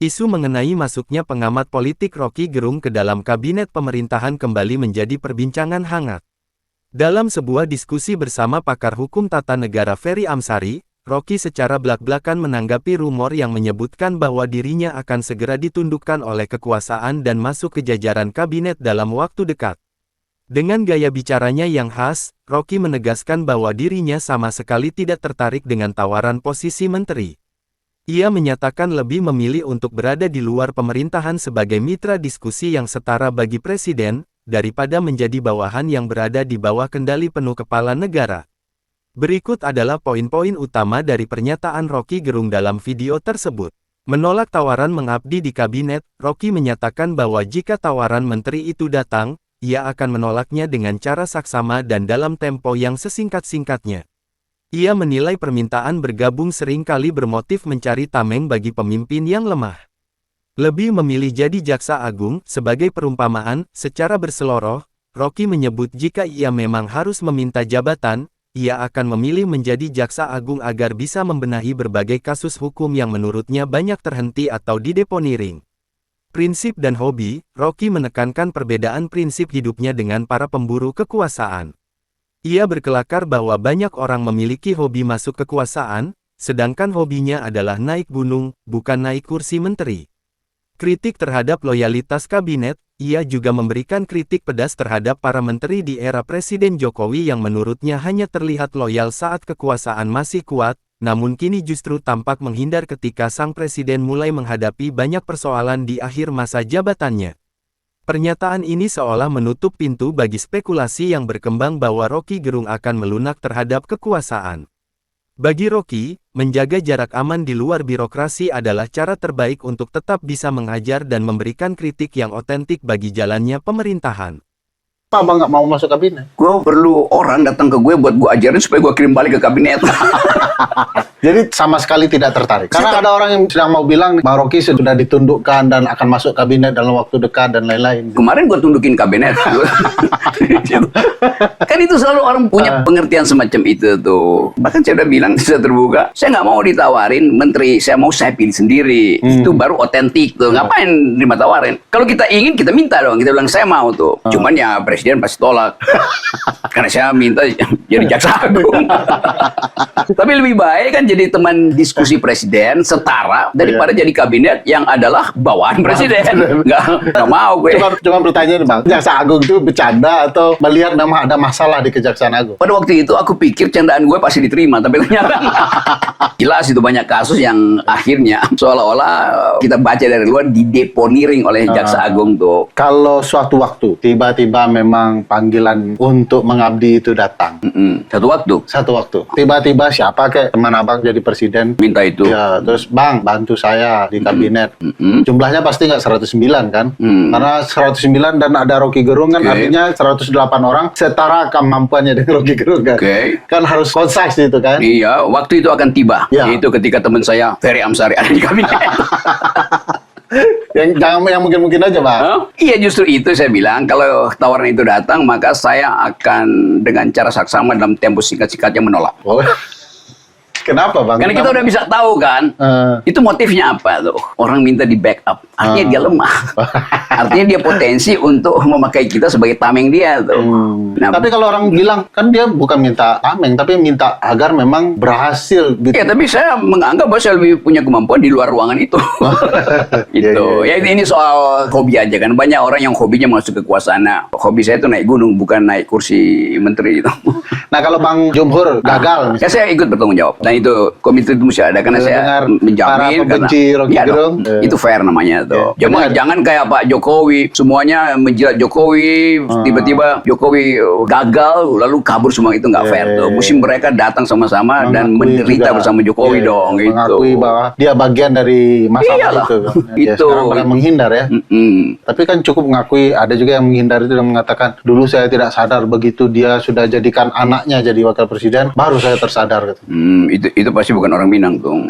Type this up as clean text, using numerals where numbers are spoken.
Isu mengenai masuknya pengamat politik Roky Gerung ke dalam kabinet pemerintahan kembali menjadi perbincangan hangat. Dalam sebuah diskusi bersama pakar hukum tata negara Ferry Amsari, Roky secara blak-blakan menanggapi rumor yang menyebutkan bahwa dirinya akan segera ditundukkan oleh kekuasaan dan masuk ke jajaran kabinet dalam waktu dekat. Dengan gaya bicaranya yang khas, Roky menegaskan bahwa dirinya sama sekali tidak tertarik dengan tawaran posisi menteri. Ia menyatakan lebih memilih untuk berada di luar pemerintahan sebagai mitra diskusi yang setara bagi presiden, daripada menjadi bawahan yang berada di bawah kendali penuh kepala negara. Berikut adalah poin-poin utama dari pernyataan Roky Gerung dalam video tersebut. Menolak tawaran mengabdi di kabinet, Roky menyatakan bahwa jika tawaran menteri itu datang, ia akan menolaknya dengan cara saksama dan dalam tempo yang sesingkat-singkatnya. Ia menilai permintaan bergabung seringkali bermotif mencari tameng bagi pemimpin yang lemah. Lebih memilih jadi jaksa agung, sebagai perumpamaan, secara berseloroh, Roky menyebut jika ia memang harus meminta jabatan, ia akan memilih menjadi jaksa agung agar bisa membenahi berbagai kasus hukum yang menurutnya banyak terhenti atau dideponiring. Prinsip dan hobi, Roky menekankan perbedaan prinsip hidupnya dengan para pemburu kekuasaan. Ia berkelakar bahwa banyak orang memiliki hobi masuk kekuasaan, sedangkan hobinya adalah naik gunung, bukan naik kursi menteri. Kritik terhadap loyalitas kabinet, ia juga memberikan kritik pedas terhadap para menteri di era Presiden Jokowi yang menurutnya hanya terlihat loyal saat kekuasaan masih kuat, namun kini justru tampak menghindar ketika sang presiden mulai menghadapi banyak persoalan di akhir masa jabatannya. Pernyataan ini seolah menutup pintu bagi spekulasi yang berkembang bahwa Roky Gerung akan melunak terhadap kekuasaan. Bagi Roky, menjaga jarak aman di luar birokrasi adalah cara terbaik untuk tetap bisa mengajar dan memberikan kritik yang otentik bagi jalannya pemerintahan. Apa abang nggak mau masuk kabinet? Gue perlu orang datang ke gue buat gue ajarin supaya gue kirim balik ke kabinet. Jadi sama sekali tidak tertarik. Karena ada orang yang sedang mau bilang Bang Roky sudah ditundukkan dan akan masuk kabinet dalam waktu dekat dan lain-lain. Kemarin gue tundukin kabinet. Kan itu selalu orang punya pengertian semacam itu tuh. Bahkan saya udah bilang saya terbuka, saya nggak mau ditawarin menteri, saya mau saya pilih sendiri. Itu baru otentik tuh. Ngapain terima tawarin? Kalau kita ingin kita minta dong. Kita bilang saya mau tuh. Cuman ya presiden pasti tolak. Karena saya minta jadi jaksa agung. Tapi lebih baik kan jadi teman diskusi presiden setara daripada jadi kabinet yang adalah bawahan presiden. Nggak mau gue. Cuma pertanyaan Bang, jaksa agung itu bercanda atau melihat memang ada masalah di Kejaksaan Agung? Pada waktu itu aku pikir candaan gue pasti diterima, tapi ternyata jelas itu banyak kasus yang akhirnya seolah-olah kita baca dari luar dideponiring oleh jaksa agung tuh. Kalau suatu waktu tiba-tiba memang panggilan untuk mengabdi itu datang. Satu waktu. Tiba-tiba siapa kayak teman abang jadi presiden Minta itu. Ya, terus Bang bantu saya di kabinet. Jumlahnya pasti nggak 109 kan? Karena 109 dan ada Roky Gerung kan artinya 108 orang setara kemampuannya dengan Roky Gerung kan? Kan harus concise itu kan? Iya, waktu itu akan tiba. Yaitu ketika teman saya Ferry Amsari ada di kabinet. yang mungkin-mungkin aja Bang. Iya, justru itu saya bilang kalau tawaran itu datang maka saya akan dengan cara saksama dalam tempo singkat-singkatnya menolak. Kenapa Bang? Karena kita udah bisa tahu kan, itu motifnya apa tuh? Orang minta di backup, artinya dia lemah. Artinya dia potensi untuk memakai kita sebagai tameng dia tuh. Nah, tapi kalau orang bilang, kan dia bukan minta tameng, tapi minta agar memang berhasil. Gitu. Ya, tapi saya menganggap bahwa saya lebih punya kemampuan di luar ruangan itu. Itu. Ya, ini soal hobi aja kan. Banyak orang yang hobinya masuk kekuasaan. Nah, hobi saya itu naik gunung, bukan naik kursi menteri itu. Nah, kalau Bang Jumhur gagal, ya saya ikut bertanggung jawab. Dan itu komite itu mesti ada karena saya menjamin karena Roky Gerung, itu fair namanya tuh. Jangan kayak Pak Jokowi semuanya menjilat Jokowi, tiba-tiba Jokowi gagal lalu kabur semua, itu nggak fair tuh. Mesti mereka datang sama-sama dan menderita bersama Jokowi dong gitu. Mengakui bahwa dia bagian dari masalah itu. Itu. Sekarang menghindar ya. Tapi kan cukup mengakui, ada juga yang menghindar itu dan mengatakan dulu saya tidak sadar begitu dia sudah jadikan anaknya jadi wakil presiden baru saya tersadar gitu. Itu pasti bukan orang Minang tuh.